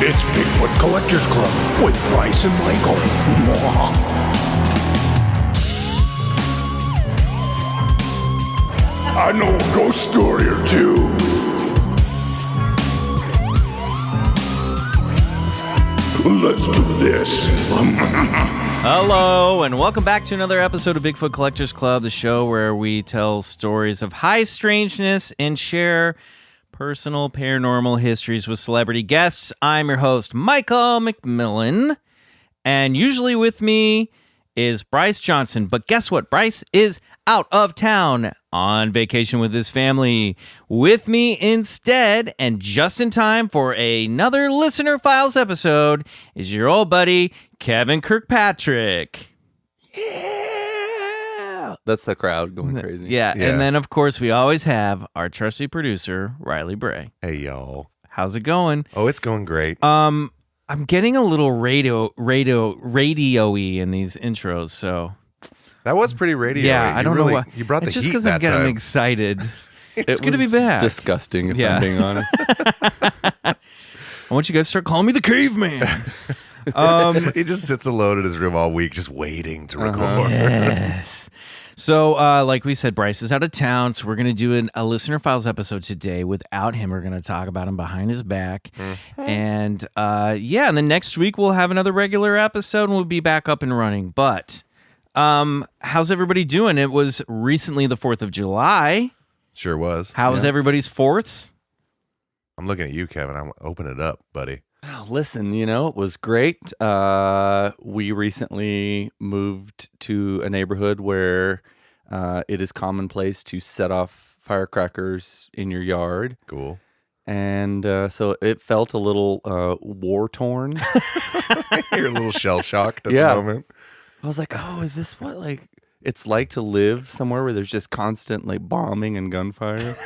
It's Bigfoot Collectors Club with Bryce and Michael. I know a ghost story or two. Let's do this. Hello, and welcome back to another episode of Bigfoot Collectors Club, the show where we tell stories of high strangeness and share personal paranormal histories with celebrity guests. I'm your host, Michael McMillan, and usually with me is Bryce Johnson. But guess what? Bryce is out of town on vacation with his family. With me instead, and just in time for another Listener Files episode, is your old buddy, Kevin Kirkpatrick. That's the crowd going crazy. Yeah, and then, of course, we always have our trusty producer, Riley Bray. Hey, y'all. How's it going? Oh, it's going great. I'm getting a little radio-y in these intros, so... That was pretty radio. Yeah, I don't know why. You brought the it's just heat because that I'm getting time. excited. It's going to be bad. Disgusting, if I'm being honest. I want you guys to start calling me the caveman. He just sits alone in his room all week, just waiting to record. Yes. So, like we said, Bryce is out of town, so we're going to do a Listener Files episode today without him. We're going to talk about him behind his back. And, and then next week we'll have another regular episode and we'll be back up and running. But, how's everybody doing? It was recently the 4th of July. Sure was. How was everybody's 4th? I'm looking at you, Kevin. Open it up, buddy. Oh, listen, it was great. We recently moved to a neighborhood where it is commonplace to set off firecrackers in your yard. Cool. And so it felt a little war-torn. You're a little shell-shocked at the moment. I was like, oh, is this what it's like to live somewhere where there's just constant bombing and gunfire?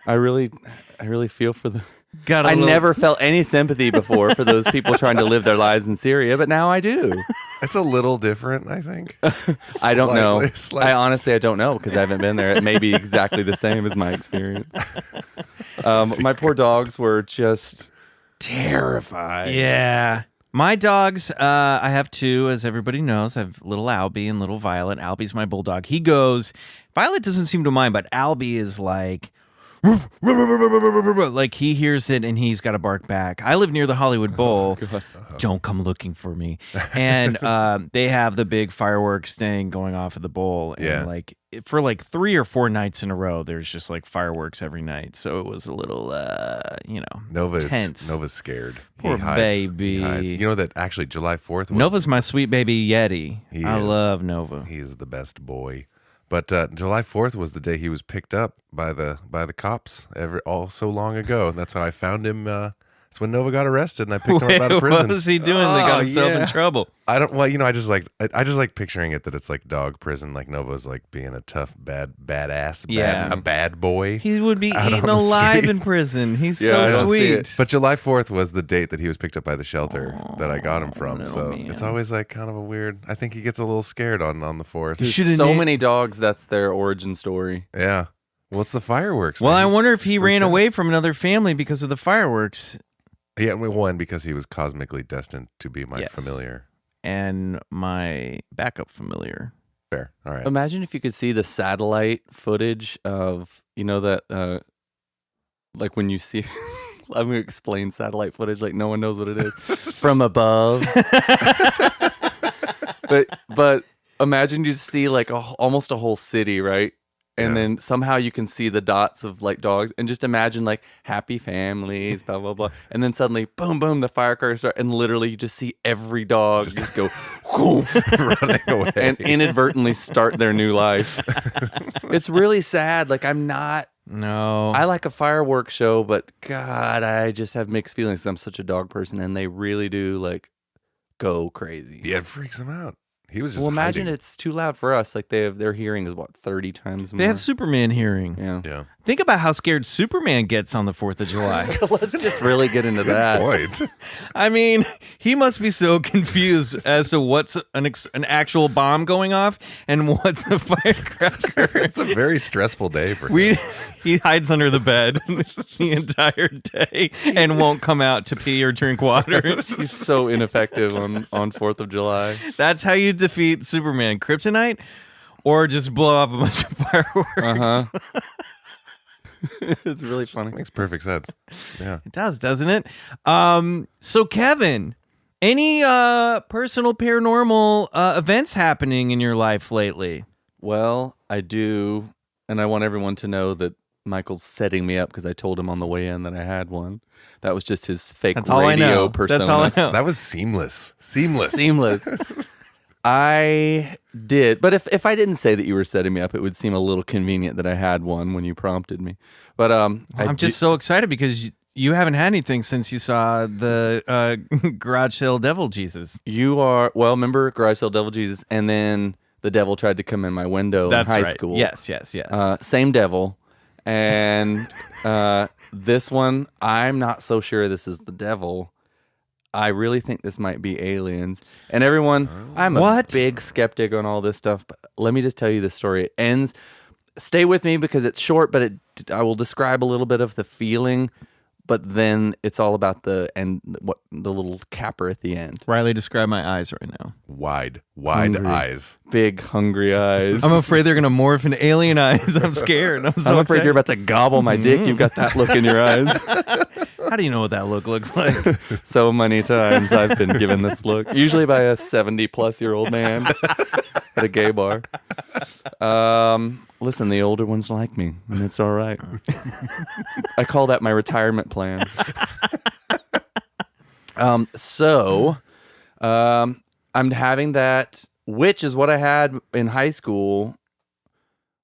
I really feel for the... I never felt any sympathy before for those people trying to live their lives in Syria, but now I do. It's a little different, I think. I don't know. Slightly. I honestly don't know because I haven't been there. It may be exactly the same as my experience. My poor dogs were just terrified. Yeah. My dogs, I have two, as everybody knows. I have little Albie and little Violet. Albie's my bulldog. He goes, Violet doesn't seem to mind, but Albie is like he hears it and he's got to bark back. I live near the Hollywood Bowl. Don't come looking for me. And they have the big fireworks thing going off at the bowl. And for 3 or 4 nights in a row, there's just fireworks every night. So it was a little, tense. Nova's scared. Poor baby. He hides. You know that actually July 4th was... Nova's my sweet baby Yeti. I love Nova. He's the best boy. But July 4th was the day he was picked up by the cops so long ago. And that's how I found him. That's when Nova got arrested, and I picked him up out of prison. What was he doing that got himself in trouble? I don't. Well, I just like picturing it that it's like dog prison. Like Nova's being a tough, badass, a bad boy. He would be eaten alive in prison. He's so sweet. But July 4th was the date that he was picked up by the shelter that I got him from. So it's always kind of a weird. I think he gets a little scared on the 4th. There's so many dogs. That's their origin story. Yeah. Well, it's the fireworks. Well, I wonder if he ran away from another family because of the fireworks. Yeah, one, because he was cosmically destined to be my familiar. And my backup familiar. Fair. All right. Imagine if you could see the satellite footage of, that, when you see... Let me explain satellite footage like no one knows what it is. From above. But imagine you see almost a whole city, right? And then somehow you can see the dots of dogs, and just imagine happy families, blah, blah, blah. And then suddenly, boom, boom, the firecrackers start, and literally you just see every dog just go running away and inadvertently start their new life. It's really sad. No. I like a fireworks show, but God, I just have mixed feelings. I'm such a dog person, and they really do go crazy. Yeah, it freaks them out. He was just imagine hiding. It's too loud for us. Their hearing is 30 times more. They have Superman hearing. Yeah. I Think about how scared Superman gets on the 4th of July. Let's just really get into that. Point. I mean, he must be so confused as to what's an actual bomb going off and what's a firecracker. It's a very stressful day for him. He hides under the bed the entire day and won't come out to pee or drink water. He's so ineffective on 4th of July. That's how you defeat Superman. Kryptonite or just blow up a bunch of fireworks. It's really funny. Makes perfect sense. Yeah. It does, doesn't it? So Kevin, any personal paranormal events happening in your life lately? Well, I do, and I want everyone to know that Michael's setting me up because I told him on the way in that I had one. That was just his fake That's all I radio know. persona. That's all I know. That was seamless. Seamless. I did, but if I didn't say that you were setting me up, it would seem a little convenient that I had one when you prompted me. But I'm just so excited because you haven't had anything since you saw the garage sale devil Jesus. You are remember Garage Sale Devil Jesus, and then the devil tried to come in my window That's in high right. school. Yes. Same devil, and this one I'm not so sure this is the devil. I really think this might be aliens. And everyone, I'm a big skeptic on all this stuff, but let me just tell you the story. It ends, stay with me because it's short, but I will describe a little bit of the feeling, but then it's all about the little capper at the end. Riley, describe my eyes right now. Wide Hungry. eyes. Big, hungry eyes. I'm afraid they're going to morph into alien eyes. I'm scared. I'm afraid excited. you're about to gobble my dick. You've got that look in your eyes. How do you know what that look looks like? So many times I've been given this look, usually by a 70-plus-year-old man at a gay bar. Listen, the older ones like me, and it's all right. I call that my retirement plan. I'm having that, which is what I had in high school.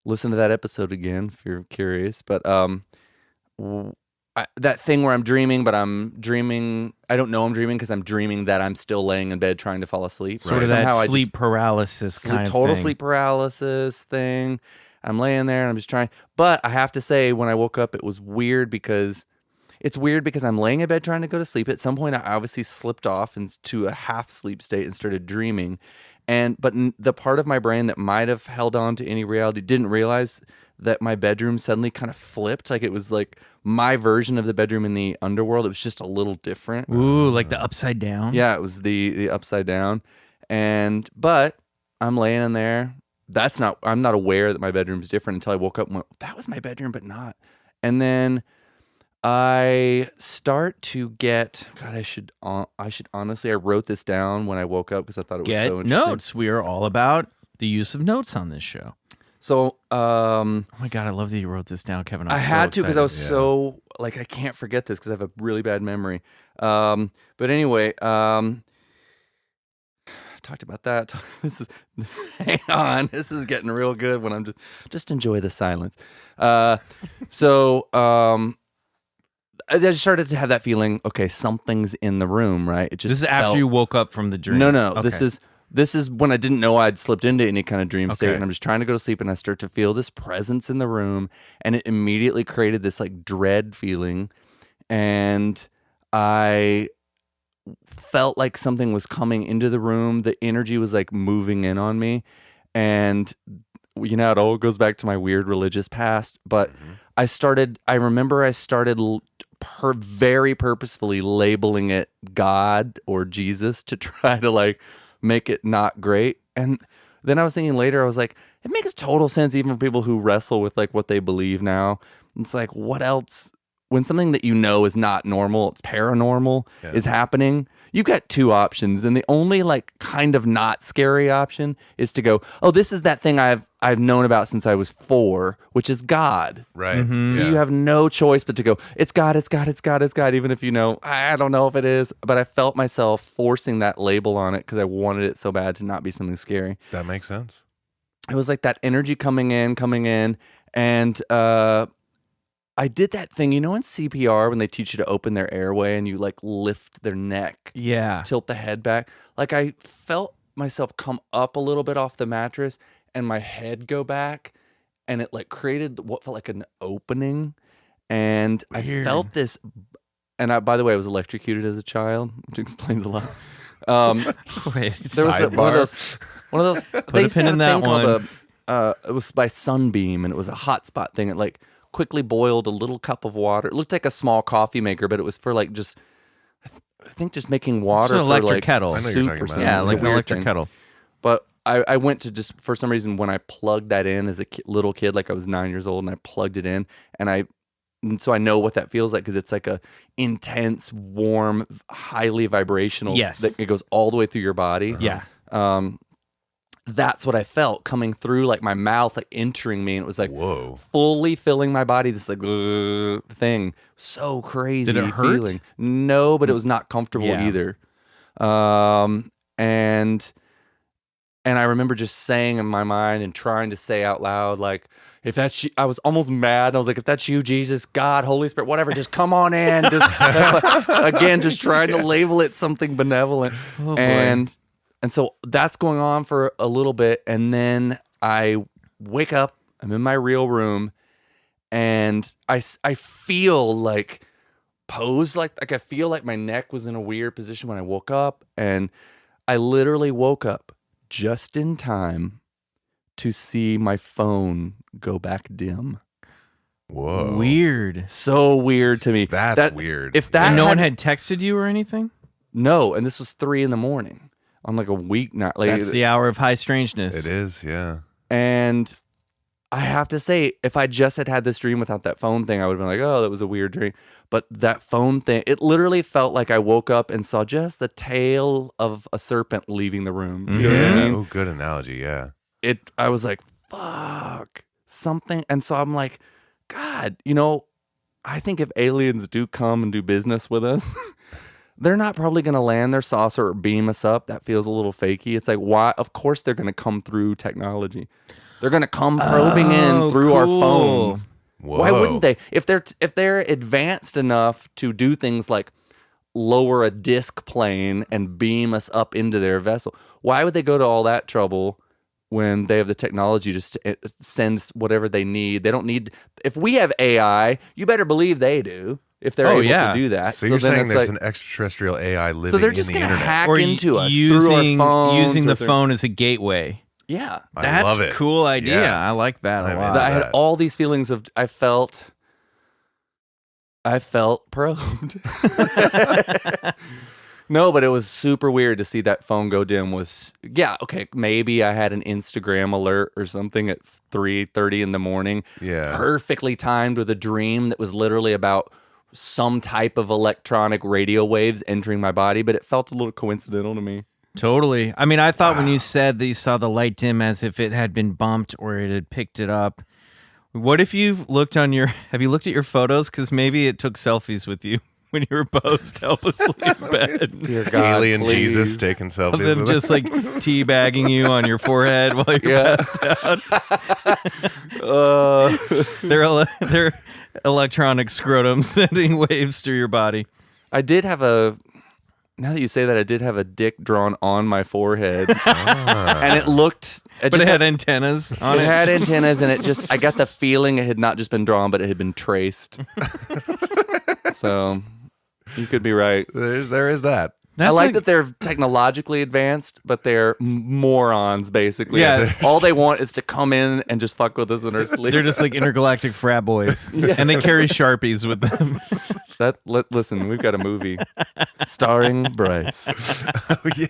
Listen to that episode again if you're curious. But that thing where I'm dreaming, but I'm dreaming. I don't know I'm dreaming because I'm dreaming that I'm still laying in bed trying to fall asleep. Sort of that sleep paralysis kind of total thing. sleep paralysis thing. I'm laying there and I'm just trying. But I have to say, when I woke up, it was weird because I'm laying in bed trying to go to sleep. At some point, I obviously slipped off into a half sleep state and started dreaming. But the part of my brain that might have held on to any reality didn't realize that my bedroom suddenly kind of flipped. Like it was like my version of the bedroom in the underworld. It was just a little different. Ooh, like the upside down? Yeah, it was the upside down. But I'm laying in there. I'm not aware that my bedroom's different until I woke up and went, that was my bedroom, but not. And then I start to get, God, I should honestly, I wrote this down when I woke up because I thought it was so interesting. Notes. We are all about the use of notes on this show. So, oh my God, I love that you wrote this down, Kevin. I had to because I was so, like, I can't forget this because I have a really bad memory. But anyway, I've talked about that. Hang on, this is getting real good when I'm just enjoy the silence. I just started to have that feeling. Okay, something's in the room, right? It just this is after you woke up from the dream. No. Okay. This is when I didn't know I'd slipped into any kind of dream state, Okay. and I'm just trying to go to sleep, and I start to feel this presence in the room, and it immediately created this like dread feeling, and I felt like something was coming into the room. The energy was like moving in on me, and you know, it all goes back to my weird religious past, but I remember I started very purposefully labeling it God or Jesus to try to like make it not great. And then I was thinking later, I was like, it makes total sense even for people who wrestle with like what they believe now. It's like, what else? When something that you know is not normal, it's paranormal, is happening, you've got two options. And the only like kind of not scary option is to go, oh, this is that thing I've known about since I was 4, which is God. Right. Mm-hmm. So you have no choice but to go, it's God, it's God, it's God, it's God, even if you know, I don't know if it is. But I felt myself forcing that label on it because I wanted it so bad to not be something scary. That makes sense. It was like that energy coming in. And I did that thing, you know, in CPR when they teach you to open their airway and you like lift their neck, tilt the head back. Like I felt myself come up a little bit off the mattress and my head go back. and it like created what felt like an opening, and I felt this. And by the way, I was electrocuted as a child, which explains a lot. There was one of those. Put a pin in that one. It was by Sunbeam, and it was a hotspot thing. It like quickly boiled a little cup of water. It looked like a small coffee maker, but it was for like just, I think just making water It's an for electric like kettle. I know you're soup talking or about something. it. Yeah, It was like a an weird electric thing. kettle. But I went to just, for some reason, when I plugged that in as a little kid, like I was 9 years old, and I plugged it in, and so I know what that feels like, because it's like a intense, warm, highly vibrational. Yes. That it goes all the way through your body. Yeah. That's what I felt coming through like my mouth, like entering me, and it was like Whoa. fully filling my body. This like thing, so crazy. Did it hurt? Feeling. No, but it was not comfortable Yeah. either. And I remember just saying in my mind and trying to say out loud, like, if that's you, I was almost mad. I was like, if that's you, Jesus, God, Holy Spirit, whatever, just come on in. Just again, just trying to label it something benevolent. Oh, boy. And so that's going on for a little bit. And then I wake up, I'm in my real room, and I feel like posed, like I feel like my neck was in a weird position when I woke up. And I literally woke up just in time to see my phone go back dim. Whoa. Weird. So weird to me. That's weird. If that And no one had- had texted you or anything? no, and this was 3 a.m. on like a weeknight. Like, That's the hour of high strangeness. It is, yeah. and I have to say, if I just had this dream without that phone thing, I would have been like, oh, that was a weird dream. But that phone thing, it literally felt like I woke up and saw just the tail of a serpent leaving the room. You know what I mean? Oh, good analogy, yeah. I was like, fuck, something. And so I'm like, God, I think if aliens do come and do business with us, they're not probably going to land their saucer or beam us up. That feels a little fakey. It's like, why? Of course they're going to come through technology. They're going to come probing in through our cool. phones. Whoa. Why wouldn't they? If they're advanced enough to do things like lower a disc plane and beam us up into their vessel, why would they go to all that trouble when they have the technology just to send whatever they need? They don't need. If we have AI, you better believe they do. If they're able to do that. So you're then saying it's there's like, an extraterrestrial AI living so they're in just the gonna internet? hack Or into us through our phones. using or the phone as a gateway. Yeah. I That's love a it. cool idea. Yeah. I like that I a mean, lot. I had that. all these feelings of I felt probed. No, but it was super weird to see that phone go dim. Okay, maybe I had an Instagram alert or something at 3:30 in the morning. Yeah. Perfectly timed with a dream that was literally about some type of electronic radio waves entering my body, but it felt a little coincidental to me. Totally. I mean, I thought when you said that you saw the light dim as if it had been bumped or it had picked it up. What if you've looked have you looked at your photos? Because maybe it took selfies with you when you were posed helplessly in bed. Dear God, Alien please. Jesus taking selfies Of them with just like teabagging you on your forehead while you're passed out. Their electronic scrotum sending waves through your body. I did have now that you say that, I did have a dick drawn on my forehead. And it looked... But it had antennas on It it. had antennas, and I got the feeling it had not just been drawn, but it had been traced. So, you could be right. There is that. I like that they're technologically advanced, but they're morons, basically. Yeah. All they want is to come in and just fuck with us in our sleep. They're just like intergalactic frat boys. And they carry Sharpies with them. Listen, we've got a movie starring Bryce. Oh, yeah.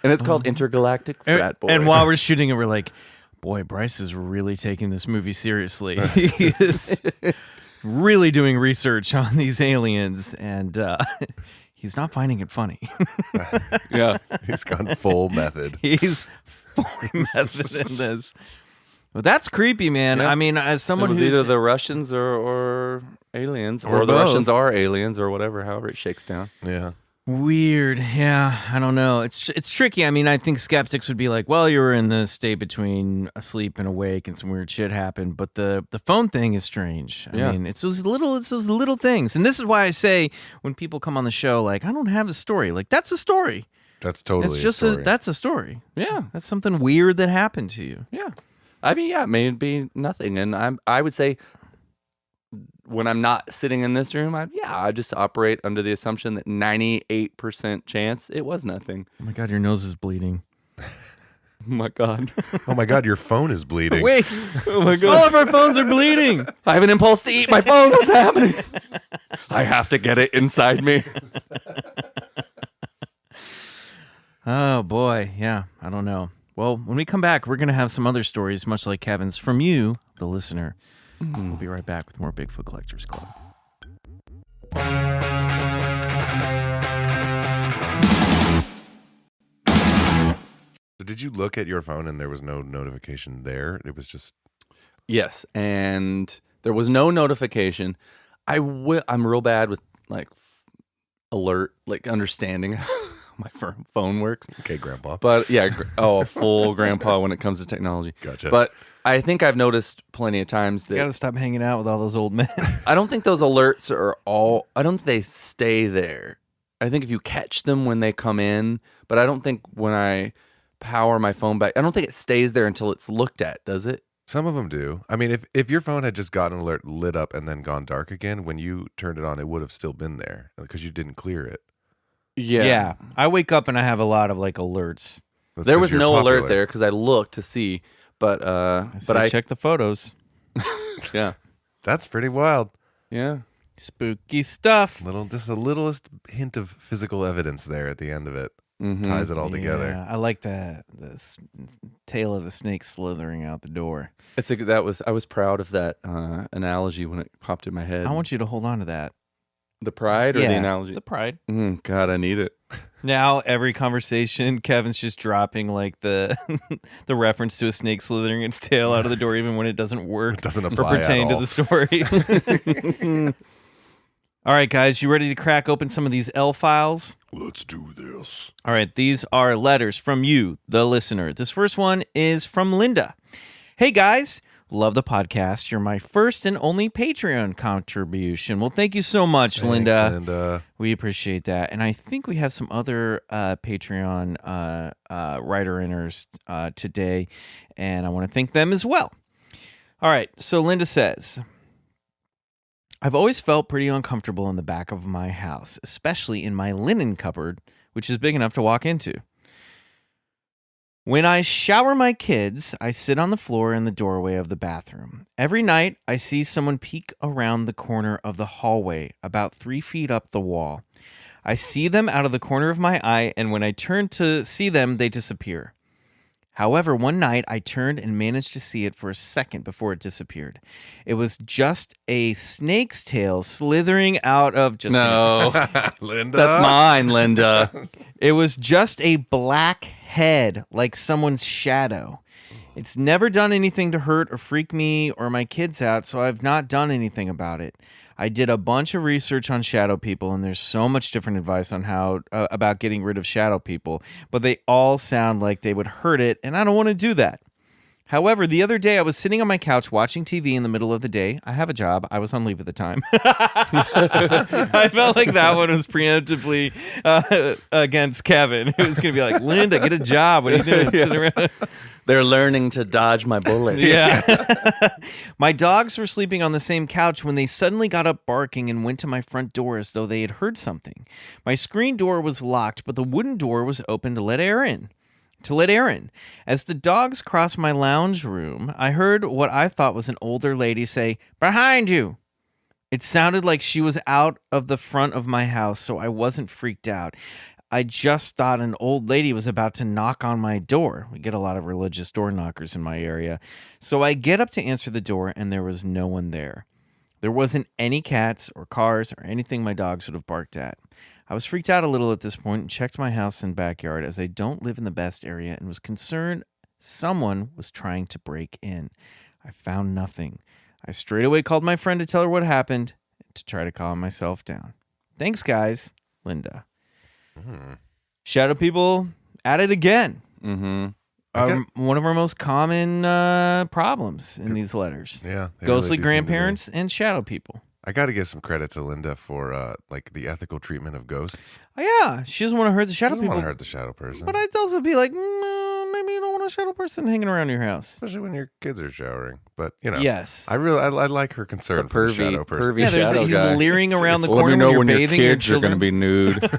And it's called Intergalactic Frat Boy. And while we're shooting it, we're like, boy, Bryce is really taking this movie seriously. He is really doing research on these aliens, and he's not finding it funny. Yeah. He's gone full method. He's fully method in this. Well, that's creepy, man. Yeah. I mean, as It someone was who's either the Russians or aliens, Or or the both. Russians are aliens, or whatever, however it shakes down. Yeah. weird, yeah, I don't know. It's tricky. I mean, I think skeptics would be like, well, you were in the state between asleep and awake, and some weird shit happened. But the phone thing is strange. I mean, it's those little things, and this is why I say when people come on the show, like, I don't have a story. Like, that's a story. That's totally It's just a story. that's a story. Yeah. That's something weird that happened to you. Yeah. I mean, yeah, maybe nothing. And I would say when I'm not sitting in this room, I just operate under the assumption that 98% chance it was nothing. Oh my God, your nose is bleeding. Oh my God. Oh my God, your phone is bleeding. Wait. Oh my God. All of our phones are bleeding. I have an impulse to eat my phone. What's happening? I have to get it inside me. Oh boy. Yeah, I don't know. Well, when we come back, we're going to have some other stories, much like Kevin's, from you, the listener. We'll be right back with more Bigfoot Collectors Club. So did you look at your phone and there was no notification there? It was just... Yes, and there was no notification. I'm real bad with like alert, like understanding how my phone works. Okay, Grandpa. But yeah, a full grandpa when it comes to technology. Gotcha. But I think I've noticed plenty of times You got to that stop hanging out with all those old men. I don't think those alerts I don't think they stay there. I think if you catch them when they come in, but I don't think when I power my phone back, I don't think it stays there until it's looked at, does it? Some of them do. I mean, if your phone had just gotten an alert, lit up, and then gone dark again, when you turned it on, it would have still been there because you didn't clear it. Yeah. I wake up and I have a lot of like alerts. That's There 'cause was you're no popular. alert there because I looked to see, but I check the photos. yeah. That's pretty wild. Yeah. Spooky stuff. Just the littlest hint of physical evidence there at the end of it ties it all together. Yeah, I like the tail of the snake slithering out the door. I was proud of that analogy when it popped in my head. I want you to hold on to that. The pride or the analogy? The pride. God, I need it. Now every conversation, Kevin's just dropping like the the reference to a snake slithering its tail out of the door, even when it doesn't work. It doesn't or apply pertain at to all. the story. All right, guys, you ready to crack open some of these L files? Let's do this. All right, these are letters from you, the listener. This first one is from Linda. Hey, guys. Love the podcast. You're my first and only Patreon contribution. Well, thank you so much, Thanks, Linda. Linda. We appreciate that. And I think we have some other Patreon writer-inners today, and I want to thank them as well. All right, so Linda says, I've always felt pretty uncomfortable in the back of my house, especially in my linen cupboard, which is big enough to walk into. When I shower my kids, I sit on the floor in the doorway of the bathroom. Every night, I see someone peek around the corner of the hallway, about 3 feet up the wall. I see them out of the corner of my eye, and when I turn to see them, they disappear. However, one night, I turned and managed to see it for a second before it disappeared. It was just a snake's tail slithering out of... Linda. That's mine, Linda. It was just a black head, like someone's shadow. It's never done anything to hurt or freak me or my kids out, so I've not done anything about it. I did a bunch of research on shadow people, and there's so much different advice on how about getting rid of shadow people, but they all sound like they would hurt it, and I don't want to do that. However, the other day I was sitting on my couch watching TV in the middle of the day. I have a job. I was on leave at the time. I felt like that one was preemptively against Kevin. It was going to be like, Linda, get a job. What are you doing? Sitting around? They're learning to dodge my bullet. Yeah. My dogs were sleeping on the same couch when they suddenly got up barking and went to my front door as though they had heard something. My screen door was locked, but the wooden door was open to let air in. As the dogs crossed my lounge room, I heard what I thought was an older lady say, "Behind you." It sounded like she was out of the front of my house, so I wasn't freaked out. I just thought an old lady was about to knock on my door. We get a lot of religious door knockers in my area. So I get up to answer the door, and there was no one there. There wasn't any cats or cars or anything my dogs would have barked at. I was freaked out a little at this point and checked my house and backyard as I don't live in the best area and was concerned someone was trying to break in. I found nothing. I straight away called my friend to tell her what happened to try to calm myself down. Thanks, guys. Linda. Shadow people at it again. Mm-hmm. One of our most common problems in these letters. Yeah. they Ghostly really do seem to be. grandparents and shadow people. I got to give some credit to Linda for like the ethical treatment of ghosts. Oh, yeah. She doesn't want to hurt the She shadow doesn't people. want to hurt the shadow person. But I'd also be like, maybe you don't want a shadow person hanging around your house. Especially when your kids are showering. But, Yes. I like her concern for the shadow person. Pervy shadow he's guy. leering around the Let me corner know when when you're your bathing your kids are going to children. be nude.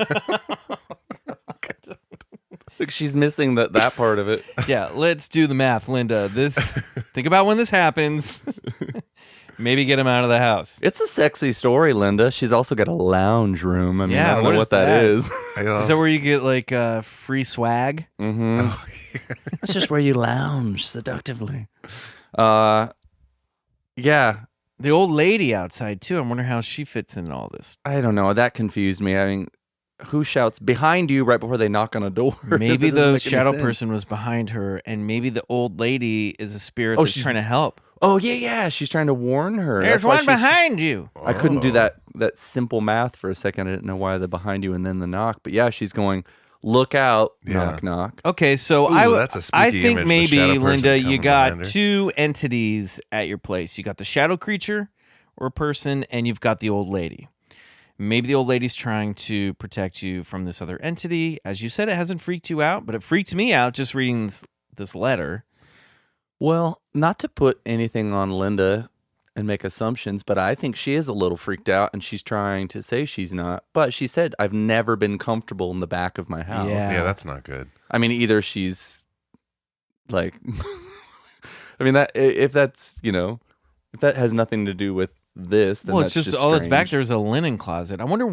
Look, she's missing that part of it. Yeah, let's do the math, Linda. Think about when this happens. Maybe get him out of the house. It's a sexy story, Linda. She's also got a lounge room. I mean, Yeah, I don't what know is what that that? is. Is that where you get like free swag? Mm-hmm. That's just where you lounge seductively. Yeah. The old lady outside too. I wonder how she fits in all this. I don't know. That confused me. I mean, who shouts behind you right before they knock on a door? Maybe That doesn't the make any shadow sense. person was behind her, and maybe the old lady is a spirit Oh, that's she's- trying to help. Oh, yeah. She's trying to warn her. There's That's why one behind you. I couldn't do that simple math for a second. I didn't know why the behind you and then the knock. But yeah, she's going, look out, knock, knock. Okay, so Ooh, that's a I spooky think image, the maybe, shadow person Linda, you coming got behind her. two entities at your place. You got the shadow creature or person, and you've got the old lady. Maybe the old lady's trying to protect you from this other entity. As you said, it hasn't freaked you out, but it freaked me out just reading this letter. Well, not to put anything on Linda and make assumptions, but I think she is a little freaked out and she's trying to say she's not. But she said, I've never been comfortable in the back of my house. Yeah. Yeah, that's not good. I mean, either she's like, I mean, that if that's, if that has nothing to do with this, then Well, that's it's just all that's back strange. there is a linen closet. I wonder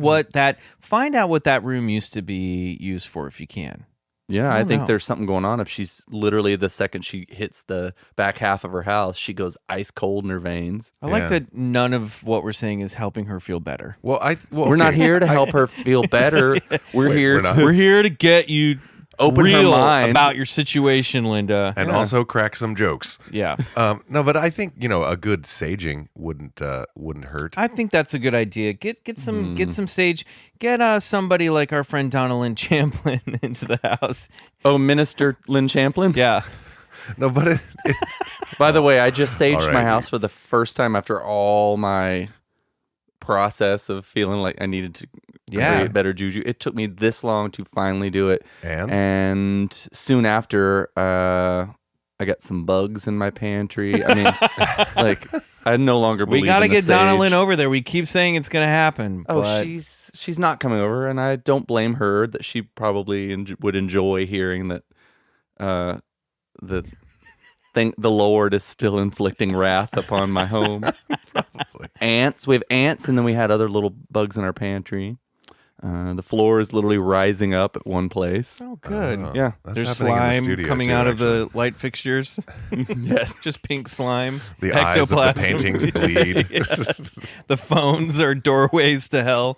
find out what that room used to be used for if you can. Yeah, I I don't think know. there's something going on. If she's literally the second she hits the back half of her house, she goes ice cold in her veins. I like Yeah. that none of what we're saying is helping her feel better. Well, We're not okay. here to help her feel better. We're here we're not. to We're here to get you open her real mind about your situation, Linda. And also crack some jokes. Yeah. No, but I think a good saging wouldn't hurt. I think that's a good idea. Get some sage. Get somebody like our friend Donna Lynn Champlin into the house. Oh, Minister Lynn Champlin? Yeah. No, but By the way, I just saged All my right. house for the first time after all my process of feeling like I needed to create better juju. It took me this long to finally do it. And soon after, I got some bugs in my pantry. I mean, like, I no longer believe We got to in the get Donna sage. Lynn over there. We keep saying it's going to happen. Oh, but she's not coming over, and I don't blame her. That she probably would enjoy hearing that the Lord is still inflicting wrath upon my home. probably. Ants. We have ants, and then we had other little bugs in our pantry. The floor is literally rising up at one place. Oh, good. Yeah. That's There's happening in the slime studio, coming too, out of actually. the light fixtures. Yes. Just pink slime. The eyes of the Ectoplasm. paintings bleed. Yes. The phones are doorways to hell.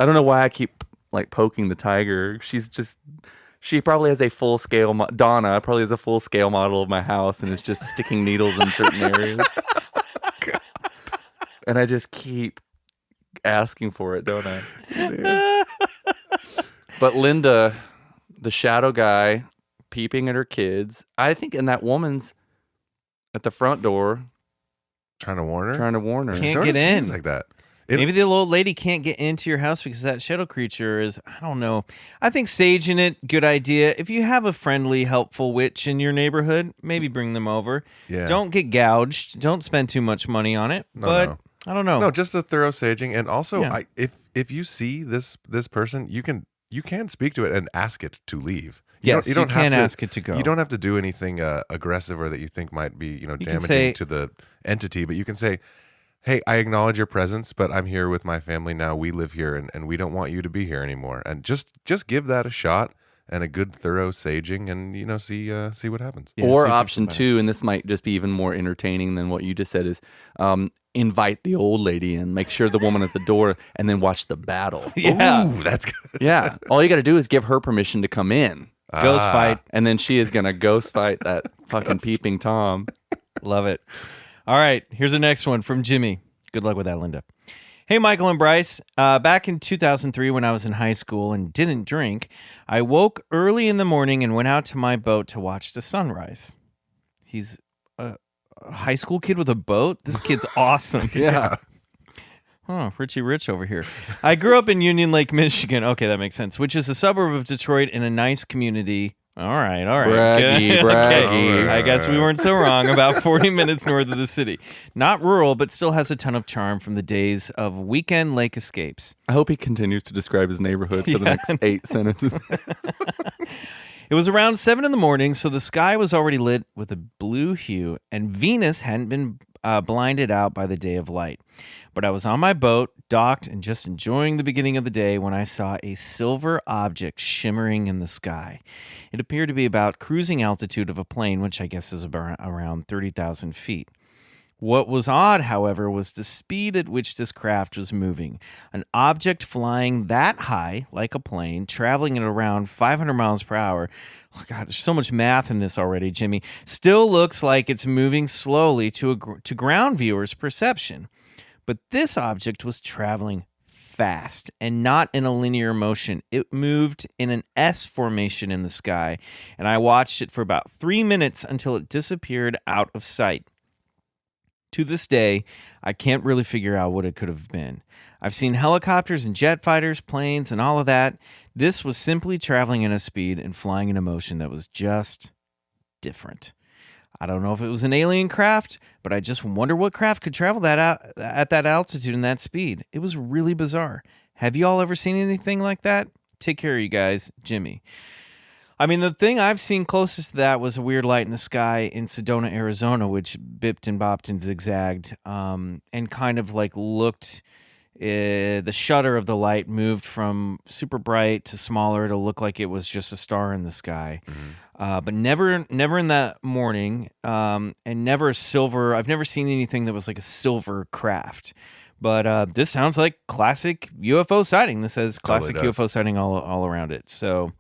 I don't know why I keep like poking the tiger. She probably has a full scale. Donna probably has a full scale model of my house and is just sticking needles in certain areas. And I just keep asking for it, don't I? But Linda, the shadow guy, peeping at her kids. I think in that woman's at the front door, Trying to warn her? trying to warn her. Can't Sorta get in. seems like that. Maybe the old lady can't get into your house because that shadow creature is, I don't know. I think saging it, good idea. If you have a friendly, helpful witch in your neighborhood, maybe bring them over. Yeah. Don't get gouged. Don't spend too much money on it. No. I don't know. No, just a thorough saging. And also, Yeah. if you see this person, you can speak to it and ask it to leave. Yes, you don't you can have to, ask it to go. You don't have to do anything aggressive or that you think might be damaging say- to the entity. But you can say, "Hey, I acknowledge your presence, but I'm here with my family now. We live here, and we don't want you to be here anymore." And just give that a shot and a good thorough saging, and see what happens. Yeah, Or see if option it's two, and this might just be even more entertaining than what you just said, is invite the old lady in, make sure the woman at the door, and then watch the battle. Yeah. Ooh, that's good. Yeah. All you got to do is give her permission to come in. Ghost fight. And then she is going to ghost fight that fucking peeping Tom. Love it. All right. Here's the next one from Jimmy. Good luck with that, Linda. Hey, Michael and Bryce. Back in 2003 when I was in high school and didn't drink, I woke early in the morning and went out to my boat to watch the sunrise. He's a high school kid with a boat? This kid's awesome. Yeah. Oh, Richie Rich over here. I grew up in Union Lake, Michigan. Okay, that makes sense. Which is a suburb of Detroit in a nice community All right. Braggy, Good. braggy. Okay. I guess we weren't so wrong. About 40 minutes north of the city. Not rural, but still has a ton of charm from the days of weekend lake escapes. I hope he continues to describe his neighborhood for the next 8 sentences. It was around 7 in the morning, so the sky was already lit with a blue hue, and Venus hadn't been blinded out by the day of light. But I was on my boat, docked, and just enjoying the beginning of the day when I saw a silver object shimmering in the sky. It appeared to be about cruising altitude of a plane, which I guess is about around 30,000 feet. What was odd, however, was the speed at which this craft was moving. An object flying that high, like a plane, traveling at around 500 miles per hour. Oh God, there's so much math in this already, Jimmy. Still looks like it's moving slowly to ground viewers' perception. But this object was traveling fast and not in a linear motion. It moved in an S formation in the sky, and I watched it for about 3 minutes until it disappeared out of sight. To this day, I can't really figure out what it could have been. I've seen helicopters and jet fighters, planes, and all of that. This was simply traveling in a speed and flying in a motion that was just different. I don't know if it was an alien craft, but I just wonder what craft could travel that out at that altitude and that speed. It was really bizarre. Have you all ever seen anything like that? Take care of you guys, Jimmy. I mean, the thing I've seen closest to that was a weird light in the sky in Sedona, Arizona, which bipped and bopped and zigzagged and kind of like looked, the shutter of the light moved from super bright to smaller to look like it was just a star in the sky. Mm-hmm. But never in that morning and never silver. I've never seen anything that was like a silver craft. But this sounds like classic UFO sighting. This says classic UFO sighting all around it. So...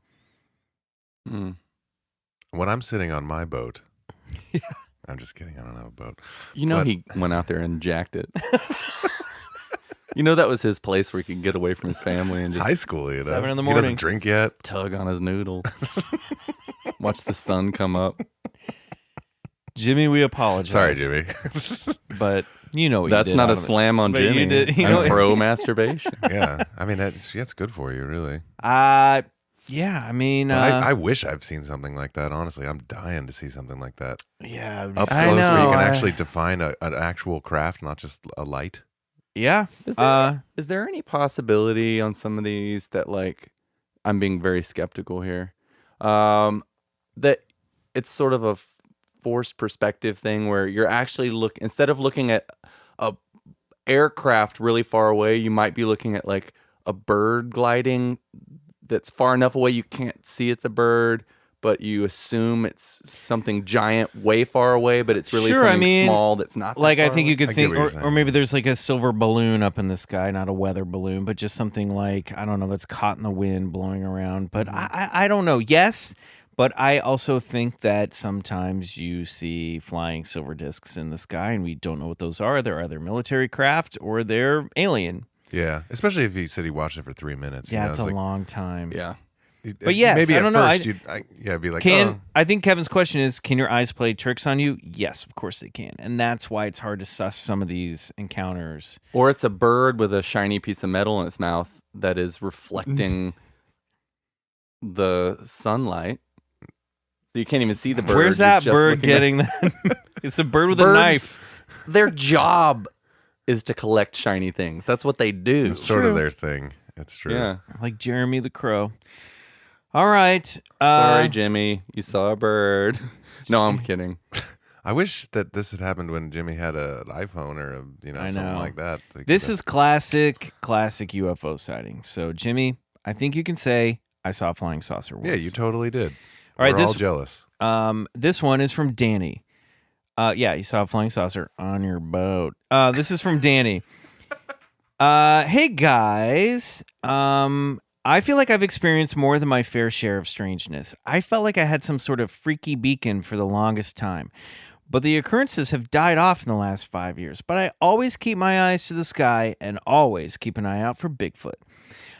When I'm sitting on my boat, I'm just kidding. I don't have a boat. He went out there and jacked it. That was his place where he could get away from his family and just high school. 7 in the He morning. doesn't drink yet. Tug on his noodle. Watch the sun come up. Jimmy, we apologize. Sorry, Jimmy. But you know what that's you did. not a slam on But Jimmy. you did- you I'm know- pro masturbation. Yeah, I mean that's good for you, really. Yeah, I mean, I wish I've seen something like that. Honestly, I'm dying to see something like that yeah, up close, where you can actually define an actual craft, not just a light. yeah. Is there any possibility on some of these that, like, I'm being very skeptical here, that it's sort of a forced perspective thing where you're actually instead of looking at a aircraft really far away, you might be looking at like a bird gliding that's far enough away you can't see it's a bird, but you assume it's something giant way far away, but it's really something small that's not that like far I think away. you could think, what you're saying. or maybe there's like a silver balloon up in the sky, not a weather balloon, but just something like, I don't know, that's caught in the wind blowing around. But I don't know. Yes, but I also think that sometimes you see flying silver discs in the sky, and we don't know what those are. They're either military craft or they're alien. Yeah, especially if he said he watched it for 3 minutes. Yeah, you know, it's a long time. Yeah. But yes, maybe I at don't know. first you'd be like, oh. I think Kevin's question is, can your eyes play tricks on you? Yes, of course they can. And that's why it's hard to suss some of these encounters. Or it's a bird with a shiny piece of metal in its mouth that is reflecting the sunlight. So you can't even see the bird. Where's that bird getting that? It's a bird with a knife. Their job is to collect shiny things. That's what they do. It's sort of their thing. It's true. Yeah. Like Jeremy the Crow. All right. Sorry, Jimmy. You saw a bird. No, I'm kidding. I wish that this had happened when Jimmy had an iPhone or something like that. This is classic UFO sighting. So, Jimmy, I think you can say I saw a flying saucer once. Yeah, you totally did. All right, We're all jealous. This one is from Danny. Yeah, you saw a flying saucer on your boat. This is from Danny. Hey guys. I feel like I've experienced more than my fair share of strangeness. I felt like I had some sort of freaky beacon for the longest time. But the occurrences have died off in the last 5 years. But I always keep my eyes to the sky and always keep an eye out for Bigfoot.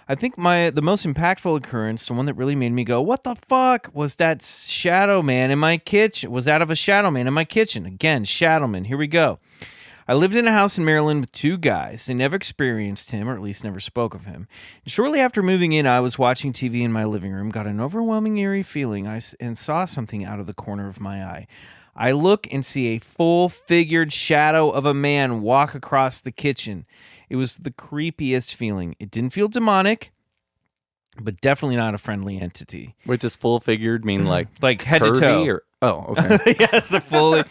I think the most impactful occurrence, the one that really made me go, what the fuck, was that shadow man in my kitchen. Was that of a shadow man in my kitchen. Again, shadow man. Here we go. I lived in a house in Maryland with 2 guys. They never experienced him, or at least never spoke of him. Shortly after moving in, I was watching TV in my living room, got an overwhelming eerie feeling, and saw something out of the corner of my eye. I look and see a full-figured shadow of a man walk across the kitchen. It was the creepiest feeling. It didn't feel demonic, but definitely not a friendly entity. Wait, does full-figured mean like head to curvy toe? Or, oh, okay. Yes, a full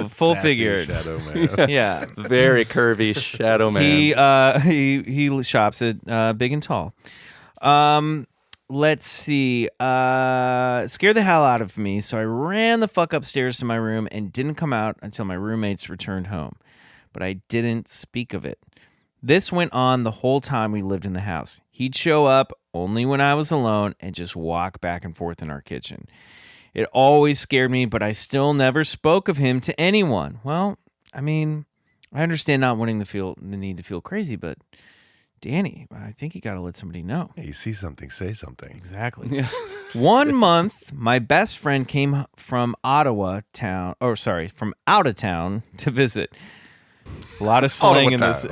Sassy figured. shadow man. Yeah. Very curvy shadow man. He shops at Big and Tall. Let's see. Scared the hell out of me, so I ran the fuck upstairs to my room and didn't come out until my roommates returned home. But I didn't speak of it. This went on the whole time we lived in the house. He'd show up only when I was alone and just walk back and forth in our kitchen. It always scared me, but I still never spoke of him to anyone. Well, I mean, I understand not wanting the need to feel crazy, but Danny, I think you got to let somebody know. Hey, you see something, say something. Exactly. Yeah. 1 month, my best friend came from out of town to visit. A lot of slang in this.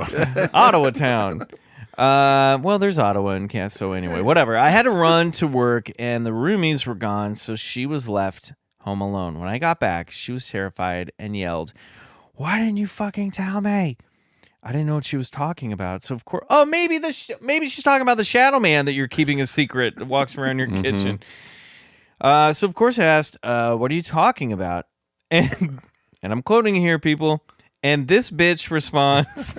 Ottawa town. Well, there's Ottawa and Cass, so anyway, whatever. I had to run to work, and the roomies were gone, so she was left home alone. When I got back, she was terrified and yelled, "Why didn't you fucking tell me?" I didn't know what she was talking about, so of course, maybe she's talking about the shadow man that you're keeping a secret that walks around your kitchen. So of course I asked, "What are you talking about?" And I'm quoting here, people. And this bitch responds,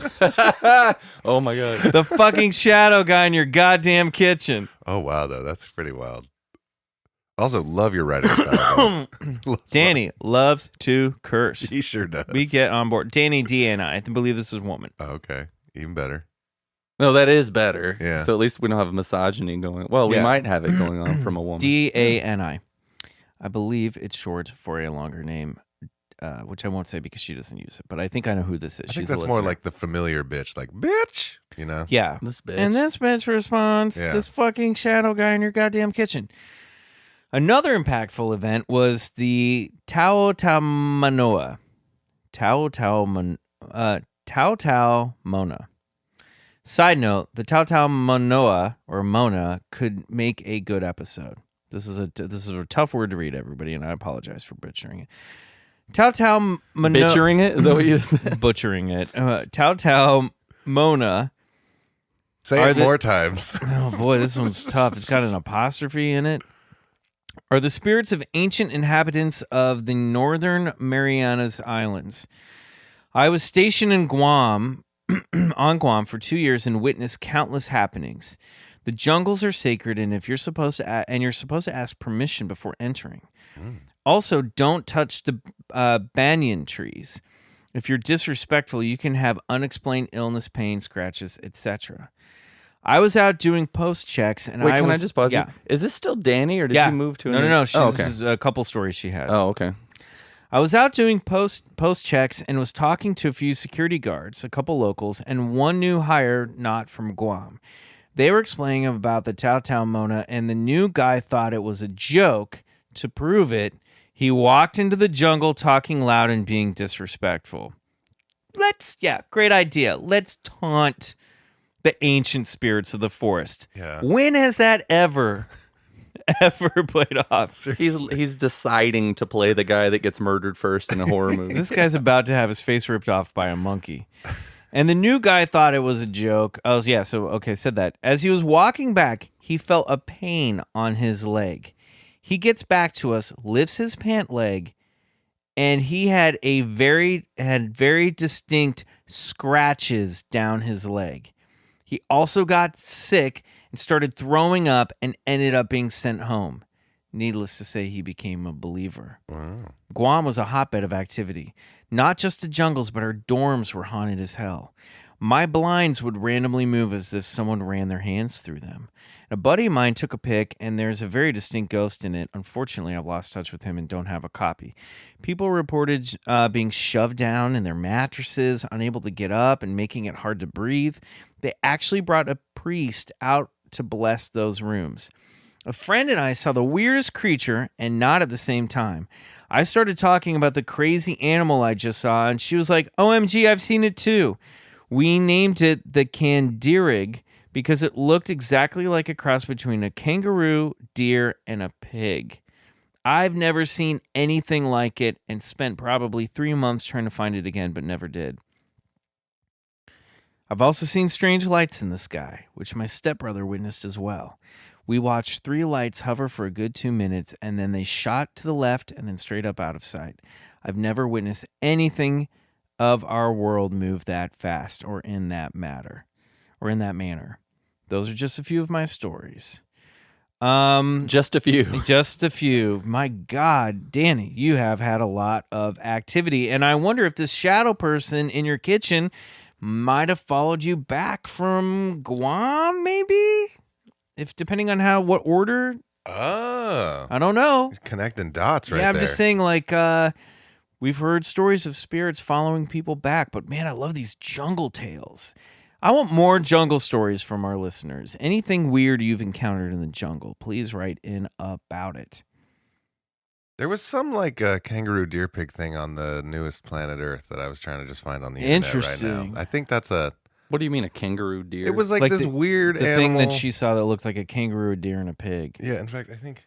Oh my god. "The fucking shadow guy in your goddamn kitchen." Oh, wow, though. That's pretty wild. Also, love your writing style. Danny loves to curse. He sure does. We get on board. Danny D and I believe this is a woman. Oh, okay. Even better. No, that is better. Yeah. So at least we don't have a misogyny going. Well, we Yeah. might have it going on from a woman. DANI. I believe it's short for a longer name, which I won't say because she doesn't use it. But I think I know who this is. I She's think a that's more listener. like the familiar bitch. Like, bitch, you know? Yeah. This bitch. And this bitch responds, Yeah. "This fucking shadow guy in your goddamn kitchen." Another impactful event was the Tao Tao Manoa. Tao Mona. Side note, the Tao Manoa or Mona could make a good episode. This is a tough word to read, everybody, and I apologize for butchering it. Tao Manoa. Bitchering it? Is that what you said? Butchering it. Tao Mona. Say it more times. Oh boy, this one's tough. It's got an apostrophe in it. Are the spirits of ancient inhabitants of the northern Marianas Islands. I was stationed in Guam, on Guam for 2 years and witnessed countless happenings. The jungles are sacred, and you're supposed to ask permission before entering. Also, don't touch the banyan trees. If you're disrespectful, you can have unexplained illness, pain, scratches, etc. I was out doing post checks, and Wait, can I just pause yeah. you? Is this still Danny, or did you move to No. Oh, okay. This is a couple stories she has. Oh, okay. I was out doing post checks and was talking to a few security guards, a couple locals, and one new hire not from Guam. They were explaining about the Tao Mona, and the new guy thought it was a joke. To prove it, he walked into the jungle talking loud and being disrespectful. Great idea. Let's taunt the ancient spirits of the forest. Yeah. When has that ever played off? He's deciding to play the guy that gets murdered first in a horror movie. This guy's about to have his face ripped off by a monkey. And the new guy thought it was a joke. Oh, yeah, said that. As he was walking back, he felt a pain on his leg. He gets back to us, lifts his pant leg, and he had very distinct scratches down his leg. He also got sick and started throwing up and ended up being sent home. Needless to say, he became a believer. Wow. Guam was a hotbed of activity. Not just the jungles, but our dorms were haunted as hell. My blinds would randomly move as if someone ran their hands through them. A buddy of mine took a pic, and there's a very distinct ghost in it. Unfortunately, I've lost touch with him and don't have a copy. People reported being shoved down in their mattresses, unable to get up, and making it hard to breathe. They actually brought a priest out to bless those rooms. A friend and I saw the weirdest creature, and not at the same time. I started talking about the crazy animal I just saw, and she was like, OMG, I've seen it too. We named it the Candirig because it looked exactly like a cross between a kangaroo, deer, and a pig. I've never seen anything like it and spent probably 3 months trying to find it again, but never did. I've also seen strange lights in the sky, which my stepbrother witnessed as well. We watched 3 lights hover for a good 2 minutes, and then they shot to the left and then straight up out of sight. I've never witnessed anything of our world move that fast or in that manner. Those are just a few of my stories. Just a few. Just a few. My God, Danny, you have had a lot of activity. And I wonder if this shadow person in your kitchen might have followed you back from Guam, maybe? If depending on what order. Oh. I don't know. He's connecting dots right there. Yeah, I'm just saying, like, we've heard stories of spirits following people back, but man, I love these jungle tales. I want more jungle stories from our listeners. Anything weird you've encountered in the jungle, please write in about it. There was some like kangaroo deer pig thing on the newest planet Earth that I was trying to just find on the internet right now. I think that's a... What do you mean, a kangaroo deer? It was like this weird the animal. thing that she saw that looked like a kangaroo, a deer, and a pig. Yeah, in fact, I think...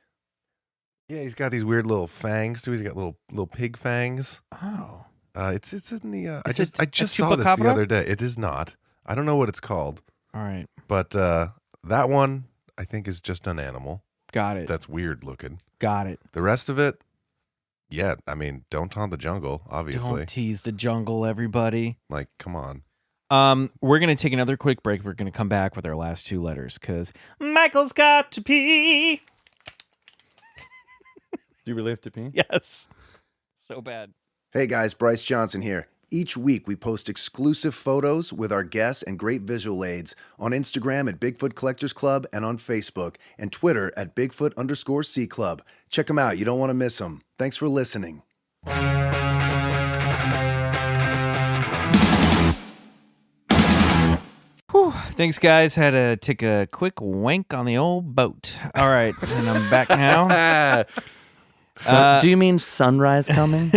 Yeah, he's got these weird little fangs too. He's got little pig fangs. Oh. It's in the... I Is just it a saw this the chupacabra? other day. It is not. I don't know what it's called. All right. But that one, I think, is just an animal. Got it. That's weird looking. Got it. The rest of it, yeah, I mean, don't taunt the jungle, obviously. Don't tease the jungle, everybody. Like, come on. We're going to take another quick break. We're going to come back with our last 2 letters because Michael's got to pee. Do you really have to pee? Yes. So bad. Hey guys, Bryce Johnson here. Each week we post exclusive photos with our guests and great visual aids on Instagram at Bigfoot Collectors Club and on Facebook and Twitter at Bigfoot_C Club. Check them out. You don't want to miss them. Thanks for listening. Whew. Thanks, guys. Had to take a quick wank on the old boat. All right, and I'm back now. Do you mean sunrise coming?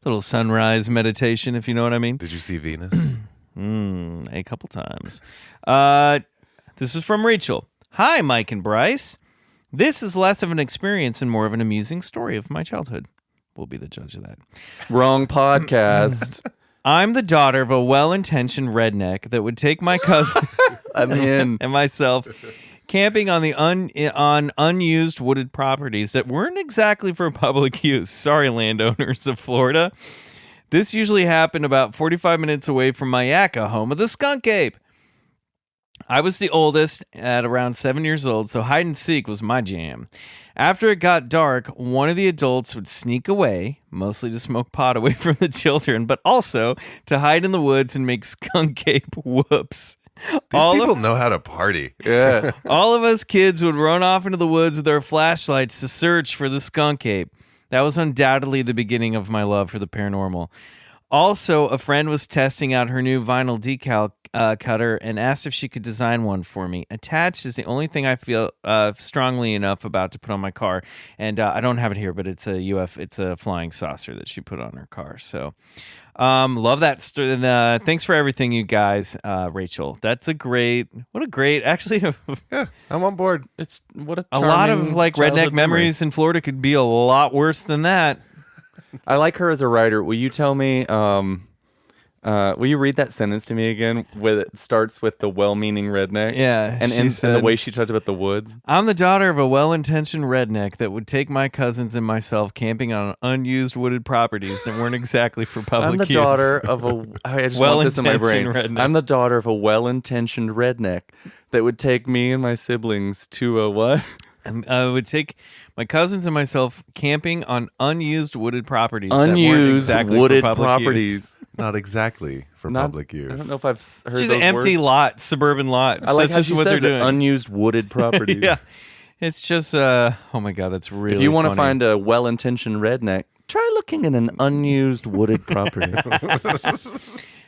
Little sunrise meditation, if you know what I mean. Did you see Venus? A couple times. This is from Rachel. Hi, Mike and Bryce. This is less of an experience and more of an amusing story of my childhood. We'll be the judge of that. Wrong podcast. I'm the daughter of a well-intentioned redneck that would take my cousin I'm in. and myself camping on on unused wooded properties that weren't exactly for public use. Sorry, landowners of Florida. This usually happened about 45 minutes away from Mayaca, home of the skunk ape. I was the oldest at around 7 years old, so hide and seek was my jam. After it got dark, one of the adults would sneak away, mostly to smoke pot away from the children, but also to hide in the woods and make skunk ape whoops. These people know how to party. Yeah. All of us kids would run off into the woods with our flashlights to search for the skunk ape. That was undoubtedly the beginning of my love for the paranormal. Also, a friend was testing out her new vinyl decal cutter and asked if she could design one for me. Attached is the only thing I feel strongly enough about to put on my car, and I don't have it here, but it's a flying saucer that she put on her car. So, love that story. And thanks for everything, you guys, Rachel. That's actually. Yeah, I'm on board. It's what A lot of like redneck childhood memories in Florida could be a lot worse than that. I like her as a writer. Will you tell me? Will you read that sentence to me again? Where it starts with the well-meaning redneck. Yeah, and she and said, the way she talked about the woods. I'm the daughter of a well-intentioned redneck that would take my cousins and myself camping on unused wooded properties that weren't exactly for public use. I'm the daughter of a. I just want this in my brain. Redneck. I'm the daughter of a well-intentioned redneck that would take me and my siblings to a what? And I would take my cousins and myself camping on unused wooded properties. that weren't Unused exactly wooded for public properties. use. Not exactly for public use. I don't know if I've heard It's just those an empty words. lot, suburban lot. I like That's how just she what says they're it, doing. unused wooded properties. Yeah, it's just oh my god, that's really. If you want to funny. find a well-intentioned redneck, try looking at an unused wooded property.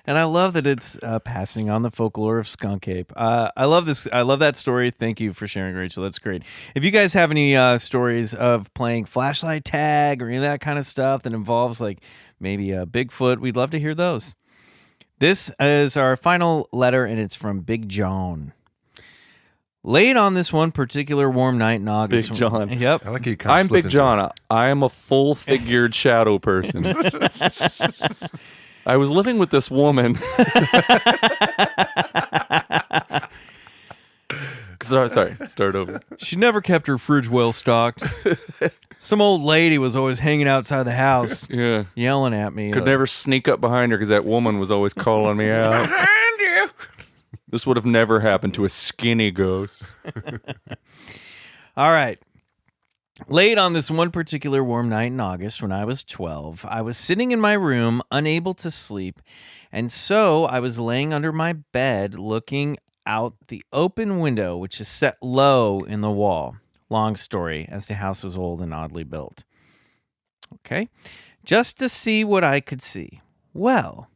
And And I love that it's passing on the folklore of Skunk Ape. I love this. I love that story. Thank you for sharing, Rachel. That's great. If you guys have any stories of playing flashlight tag or any of that kind of stuff that involves like maybe a Bigfoot, we'd love to hear those. This is our final letter, and it's from Big John. Late on this one particular warm night in August. Big John. Yep. I like how you kind of I'm slipped Big into John. I am a full-figured shadow person. I was living with this woman. Sorry, start over. She never kept her fridge well stocked. Some old lady was always hanging outside the house Yeah. yelling at me. Could never sneak up behind her because that woman was always calling me out. This would have never happened to a skinny ghost. All right. Late on this one particular warm night in August when I was 12, I was sitting in my room, unable to sleep, and so I was laying under my bed looking out the open window, which is set low in the wall. Long story, as the house was old and oddly built. Okay. Just to see what I could see. Well,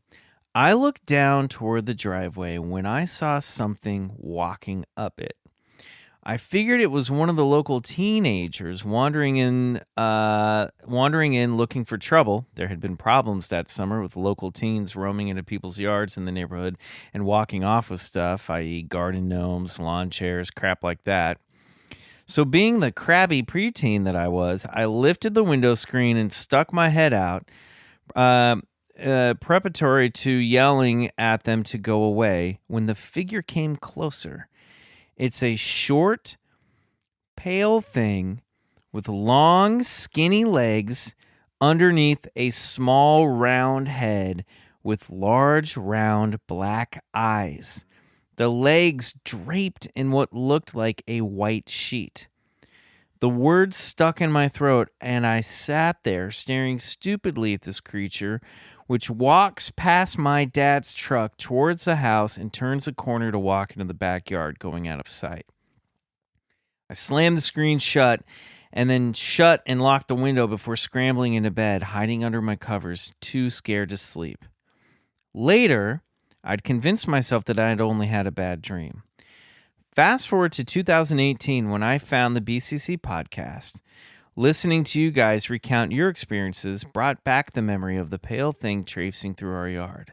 I looked down toward the driveway when I saw something walking up it. I figured it was one of the local teenagers wandering in looking for trouble. There had been problems that summer with local teens roaming into people's yards in the neighborhood and walking off with stuff, i.e. garden gnomes, lawn chairs, crap like that. So being the crabby preteen that I was, I lifted the window screen and stuck my head out, preparatory to yelling at them to go away when the figure came closer. It's a short, pale thing with long, skinny legs underneath a small, round head with large, round, black eyes. The legs draped in what looked like a white sheet. The words stuck in my throat, and I sat there staring stupidly at this creature, which walks past my dad's truck towards the house and turns a corner to walk into the backyard, going out of sight. I slammed the screen shut and then shut and locked the window before scrambling into bed, hiding under my covers, too scared to sleep. Later, I'd convinced myself that I had only had a bad dream. Fast forward to 2018 when I found the BCC podcast. Listening to you guys recount your experiences brought back the memory of the pale thing traipsing through our yard.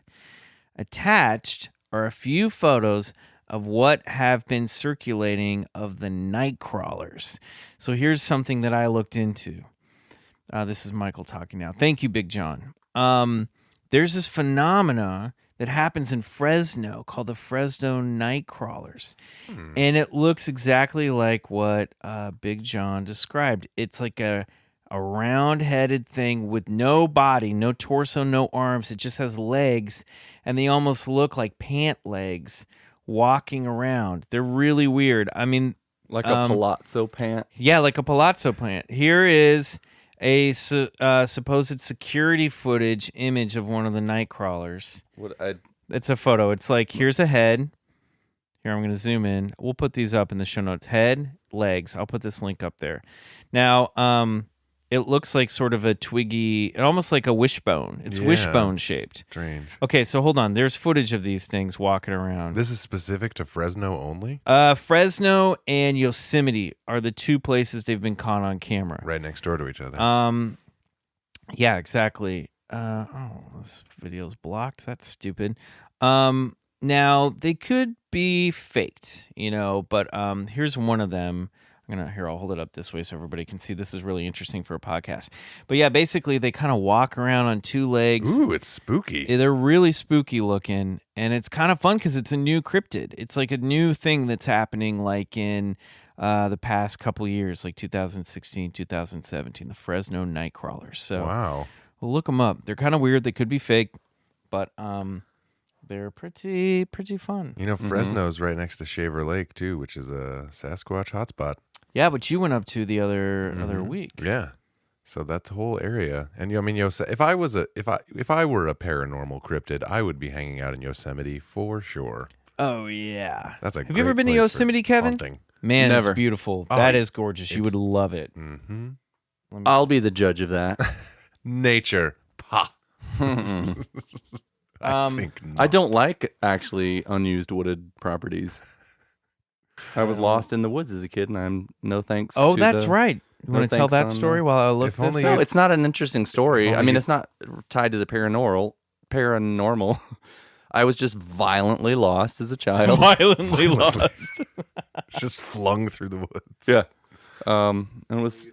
Attached are a few photos of what have been circulating of the Nightcrawlers. So here's something that I looked into. This is Michael talking now. Thank you, Big John. There's this phenomena that happens in Fresno called the Fresno Nightcrawlers. And it looks exactly like what Big John described. It's like a round-headed thing with no body, no torso, no arms. It just has legs, and they almost look like pant legs walking around. They're really weird. I mean... Like a palazzo pant? Yeah, like a palazzo pant. Here is a supposed security footage image of one of the Nightcrawlers. It's a photo. It's like, here's a head. Here, I'm going to zoom in. We'll put these up in the show notes. Head, legs. I'll put this link up there. Now, it looks like sort of a twiggy, almost like a wishbone. It's wishbone shaped. Strange. Okay, so hold on. There's footage of these things walking around. This is specific to Fresno only? Fresno and Yosemite are the two places they've been caught on camera. Right next door to each other. Yeah, exactly. This video's blocked. That's stupid. Now they could be faked, but here's one of them. I'll hold it up this way so everybody can see. This is really interesting for a podcast. But yeah, basically they kind of walk around on two legs. Ooh, it's spooky. They're really spooky looking, and it's kind of fun because it's a new cryptid. It's like a new thing that's happening like in the past couple years, like 2016, 2017, the Fresno Nightcrawlers. So wow. Well, look them up. They're kind of weird. They could be fake, but they're pretty fun. Fresno's right next to Shaver Lake too, which is a Sasquatch hotspot. Yeah, but you went up to the other week. Yeah, so that's the whole area. And if I were a paranormal cryptid, I would be hanging out in Yosemite for sure. Oh yeah, That's a. Have you ever been to Yosemite, Kevin? Haunting. Man, Never. It's beautiful. Oh, That is gorgeous. You would love it. Mm-hmm. I'll be the judge of that. Nature. Pa. I think not. I don't like actually unused wooded properties. I was lost in the woods as a kid, and I'm no thanks. Oh, to that's the, right. You no want to tell thanks that on, story while I look if this only up? No, it's not an interesting story. If I only mean, you- it's not tied to the paranormal. I was just violently lost as a child. Violently lost. It's just flung through the woods. Yeah. And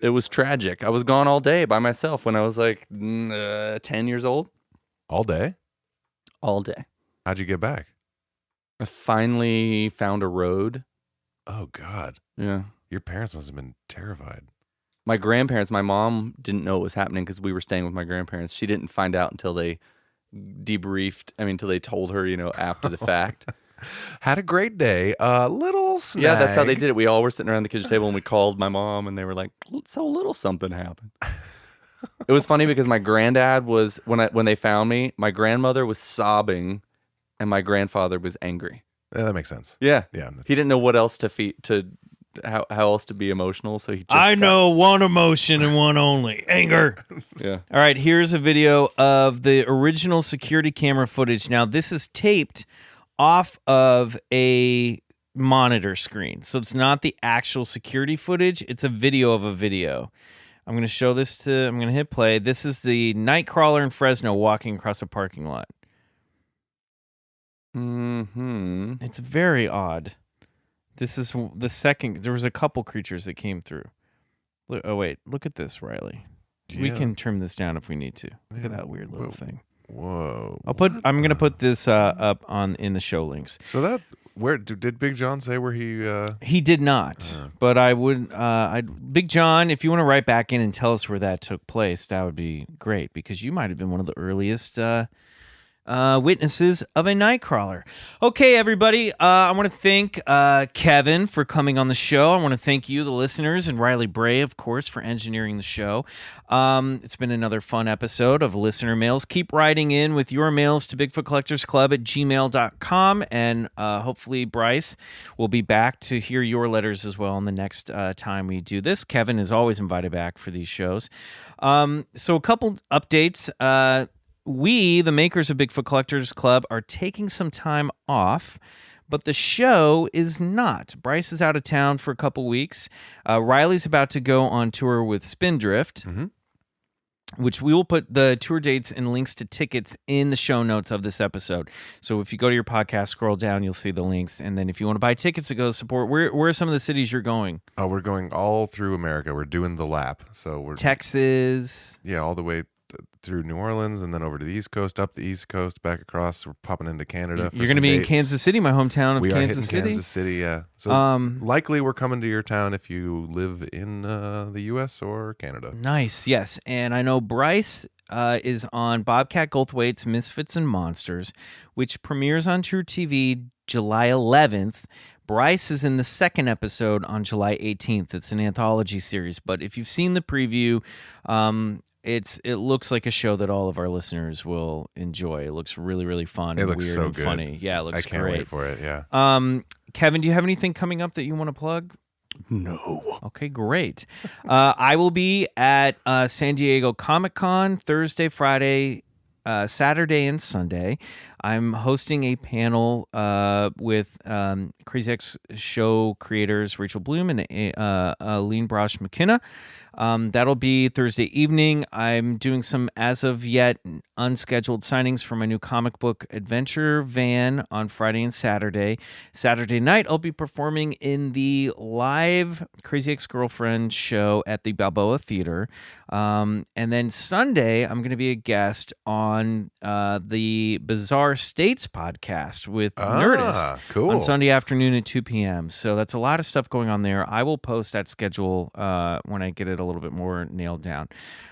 it was tragic. I was gone all day by myself when I was like 10 years old. All day? All day. How'd you get back? I finally found a road. Oh, God. Yeah. Your parents must have been terrified. My grandparents, my mom didn't know what was happening because we were staying with my grandparents. She didn't find out until they debriefed. I mean, until they told her, after the fact. Had a great day. Little snag. Yeah, that's how they did it. We all were sitting around the kitchen table and we called my mom and they were like, so little something happened. It was funny because my granddad was, when they found me, my grandmother was sobbing and my grandfather was angry. Yeah, that makes sense. Yeah. Yeah. He didn't know what else how else to be emotional. So he just I know one emotion and one only: anger. Yeah. All right, here's a video of the original security camera footage. Now, this is taped off of a monitor screen. So it's not the actual security footage. It's a video of a video. I'm going to show this I'm going to hit play. This is the Nightcrawler in Fresno walking across a parking lot. Mm-hmm. It's very odd. This is the second. There was a couple creatures that came through. Oh, wait. Look at this, Riley. We Yeah. can turn this down if we need to. Look at that weird little thing. Whoa. I'm going to put this up in the show links. So where did Big John say where he? He did not, but I would. Big John, if you want to write back in and tell us where that took place, that would be great because you might have been one of the earliest witnesses of a Nightcrawler. Okay, everybody. I want to thank Kevin for coming on the show. I want to thank you, the listeners, and Riley Bray, of course, for engineering the show. It's been another fun episode of Listener Mails. Keep writing in with your mails to BigfootCollectorsClub@gmail.com, and hopefully Bryce will be back to hear your letters as well in the next time we do this. Kevin is always invited back for these shows. So a couple updates. We, the makers of Bigfoot Collectors Club, are taking some time off, but the show is not. Bryce is out of town for a couple weeks. Riley's about to go on tour with Spindrift, which we will put the tour dates and links to tickets in the show notes of this episode. So if you go to your podcast, scroll down, you'll see the links. And then if you want to buy tickets to go support, where are some of the cities you're going? Oh, we're going all through America. We're doing the lap. So we're Texas. Yeah, all the way through New Orleans and then over to the East Coast, up the East Coast, back across. We're popping into Canada. You're going to be in Kansas City, my hometown of we Kansas are City. hitting Kansas City, yeah. So likely we're coming to your town if you live in the U.S. or Canada. Nice, yes. And I know Bryce is on Bobcat Goldthwait's Misfits and Monsters, which premieres on True TV July 11th. Bryce is in the second episode on July 18th. It's an anthology series, but if you've seen the preview, it looks like a show that all of our listeners will enjoy. It looks really, really fun. It and looks weird so and good. funny. Yeah, it looks I can't great. wait for it, yeah. Kevin, do you have anything coming up that you want to plug? No. Okay, great. I will be at San Diego Comic-Con Thursday, Friday, Saturday, and Sunday. I'm hosting a panel with Crazy X show creators Rachel Bloom and Aline Brosh McKenna. That'll be Thursday evening. I'm doing some as of yet unscheduled signings for my new comic book adventure van on Friday and Saturday. Saturday night, I'll be performing in the live Crazy Ex-Girlfriend show at the Balboa Theater. And then Sunday, I'm going to be a guest on the Bizarre States podcast with Nerdist cool. on Sunday afternoon at 2 p.m. So that's a lot of stuff going on there. I will post that schedule when I get it a little bit more nailed down.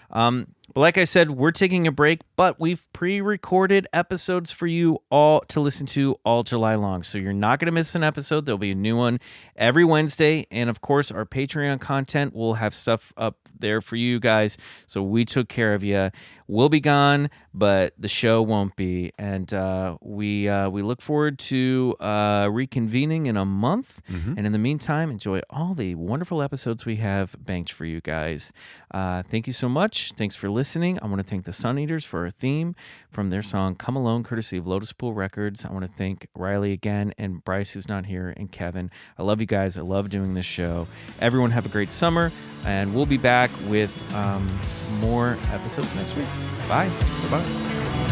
But like I said, we're taking a break, but we've pre-recorded episodes for you all to listen to all July long. So you're not going to miss an episode. There'll be a new one every Wednesday. And of course, our Patreon content will have stuff up there for you guys. So we took care of you. We'll be gone, but the show won't be. And we look forward to reconvening in a month. And in the meantime, enjoy all the wonderful episodes we have banked for you guys. Thank you so much. much. Thanks for listening. I want to thank the Suneaters for our theme from their song Come Alone, courtesy of Lotuspool Records. I want to thank Riley again, and Bryce, who's not here, and Kevin. I love you guys. I love doing this show. Everyone have a great summer, and we'll be back with more episodes next week. Bye. Bye-bye.